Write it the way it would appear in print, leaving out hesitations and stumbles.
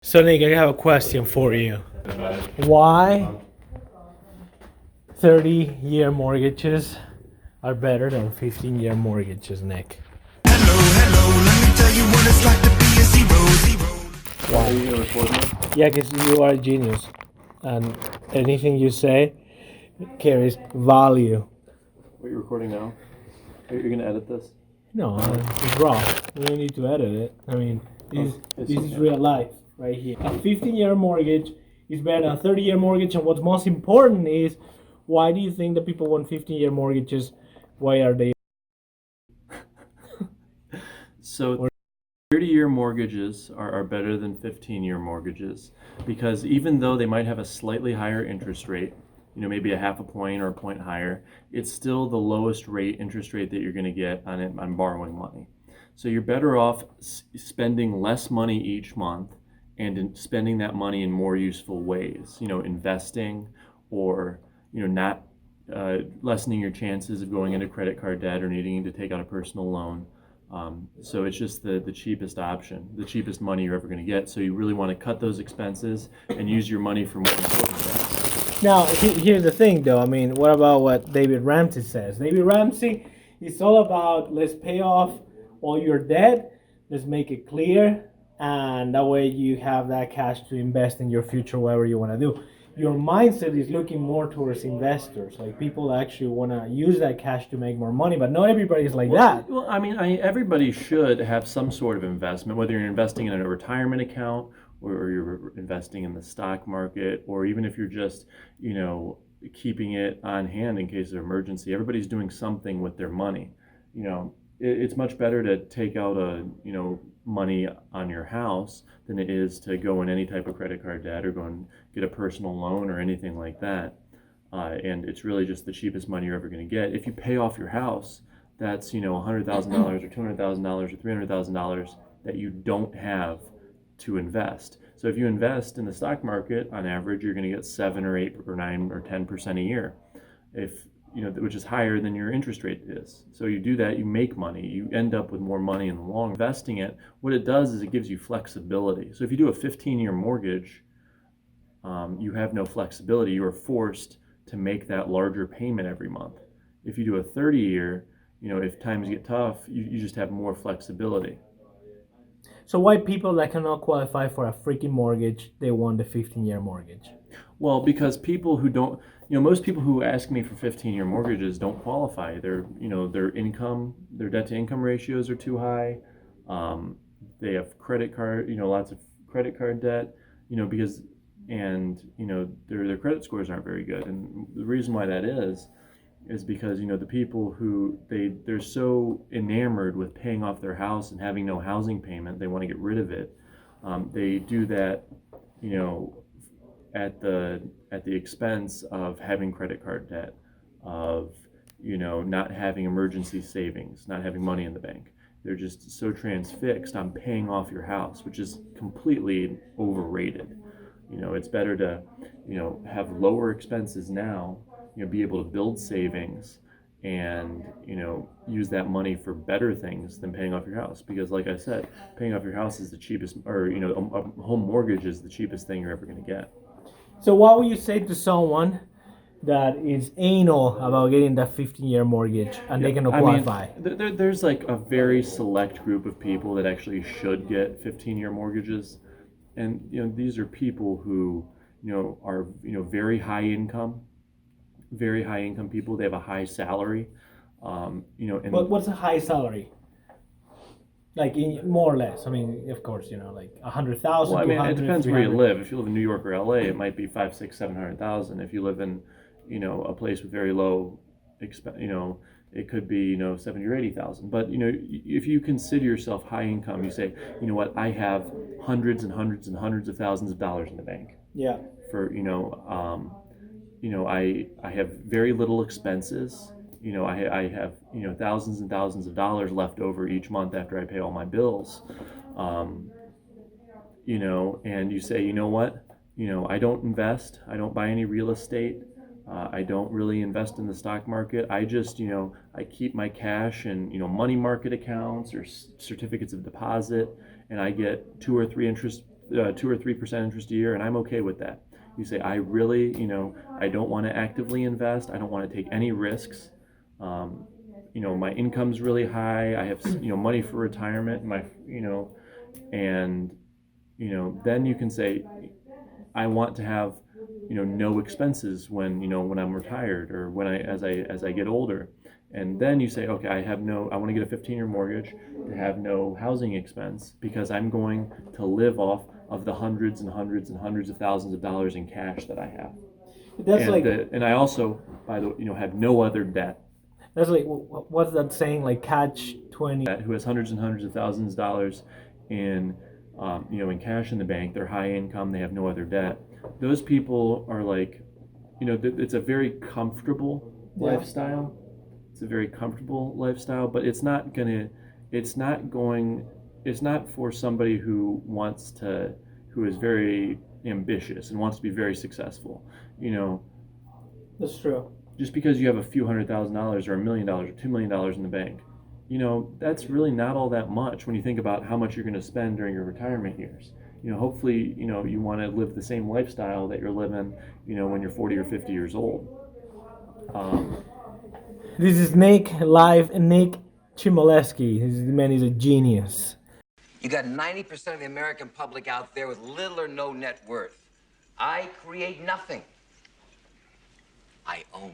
So, Nick, I have a question for you. Why 30-year mortgages are better than 15-year mortgages, Nick? Hello, hello, let me tell you what it's like to be a zero. Are you gonna record me? Yeah, because you are a genius, and anything you say carries value. What are you recording now? You're gonna edit this? No, it's raw. You don't need to edit it. I mean, this, yes, this you is can. real life right here. A 15-year mortgage is better than a 30-year mortgage, and what's most important is, why do you think that people want 15-year mortgages? Why are they? So 30-year mortgages are better than 15-year mortgages because even though they might have a slightly higher interest rate, maybe a half a point or a point higher, it's still the lowest rate interest rate that you're going to get on borrowing money. So you're better off spending less money each month and spending that money in more useful ways, investing or, not lessening your chances of going into credit card debt or needing to take out a personal loan. So it's just the cheapest option, the cheapest money you're ever going to get. So you really want to cut those expenses and use your money for more important things. Now, here's the thing, though. I mean, what about what David Ramsey says? David Ramsey is all about, let's pay off all your debt, let's make it clear, and that way you have that cash to invest in your future, whatever you want to do. Your mindset is looking more towards investors, like people actually want to use that cash to make more money, but not everybody is like that. Well, I mean, everybody should have some sort of investment, whether you're investing in a retirement account or you're investing in the stock market, or even if you're just, keeping it on hand in case of emergency. Everybody's doing something with their money. It's much better to take out money on your house than it is to go in any type of credit card debt or go and get a personal loan or anything like that. And it's really just the cheapest money you're ever going to get. If you pay off your house, that's $100,000 or $200,000 or $300,000 that you don't have to invest. So if you invest in the stock market, on average, you're going to get 7 or 8 or 9 or 10% a year, if which is higher than your interest rate is. So you do that, you make money, you end up with more money in the long. Investing it, what it does is it gives you flexibility. So if you do a 15-year mortgage, you have no flexibility. You are forced to make that larger payment every month. If you do a 30-year, if times get tough, you just have more flexibility. So why people that cannot qualify for a freaking mortgage, they want the 15-year mortgage? Well, because people who don't, most people who ask me for 15-year mortgages don't qualify. Their income, their debt to income ratios are too high. They have credit card, lots of credit card debt, because, and, their credit scores aren't very good. And the reason why that is because the people who they're so enamored with paying off their house and having no housing payment, they want to get rid of it. They do that, at the expense of having credit card debt, of not having emergency savings, not having money in the bank. They're just so transfixed on paying off your house, which is completely overrated. It's better to have lower expenses now, be able to build savings and use that money for better things than paying off your house, because like I said, paying off your house is the cheapest, or a home mortgage is the cheapest thing you're ever going to get. So what would you say to someone that is anal about getting that 15-year mortgage and they cannot qualify? There's like a very select group of people that actually should get 15-year mortgages, and these are people who are very high income, people. They have a high salary, and What's a high salary? Like more or less. I mean, of course, like 100,000. well, I mean, it depends where you live. If you live in New York or LA, it might be 5, 6, 700,000. If you live in a place with very low it could be 70 or 80,000. But if you consider yourself high income, you say, what, I have hundreds and hundreds and hundreds of thousands of dollars in the bank. Yeah. For I have very little expenses. I have thousands and thousands of dollars left over each month after I pay all my bills. And you say, what, I don't invest, I don't buy any real estate. I don't really invest in the stock market. I just, I keep my cash in, money market accounts or certificates of deposit, and I get 2 or 3 2 or 3% interest a year, and I'm okay with that. You say, I really, I don't want to actively invest. I don't want to take any risks. My income's really high. I have, money for retirement. And, then you can say, I want to have, no expenses when I'm retired or as I get older. And then you say, okay, I want to get a 15-year mortgage to have no housing expense because I'm going to live off of the hundreds and hundreds and hundreds of thousands of dollars in cash that I have. That's like And I also, by the have no other debt. that's like what's that saying? Like catch 20. Who has hundreds and hundreds of thousands of dollars in, in cash in the bank. They're high income. They have no other debt. Those people are like, it's a very comfortable lifestyle. It's a very comfortable lifestyle, but it's not for somebody who is very ambitious and wants to be very successful. That's true. Just because you have a few $100,000 or $1 million or $2 million in the bank, that's really not all that much when you think about how much you're going to spend during your retirement years. Hopefully, you want to live the same lifestyle that you're living, when you're 40 or 50 years old. This is Nick live, Nick Chimoleski. This man is a genius. You got 90% of the American public out there with little or no net worth. I create nothing. I own.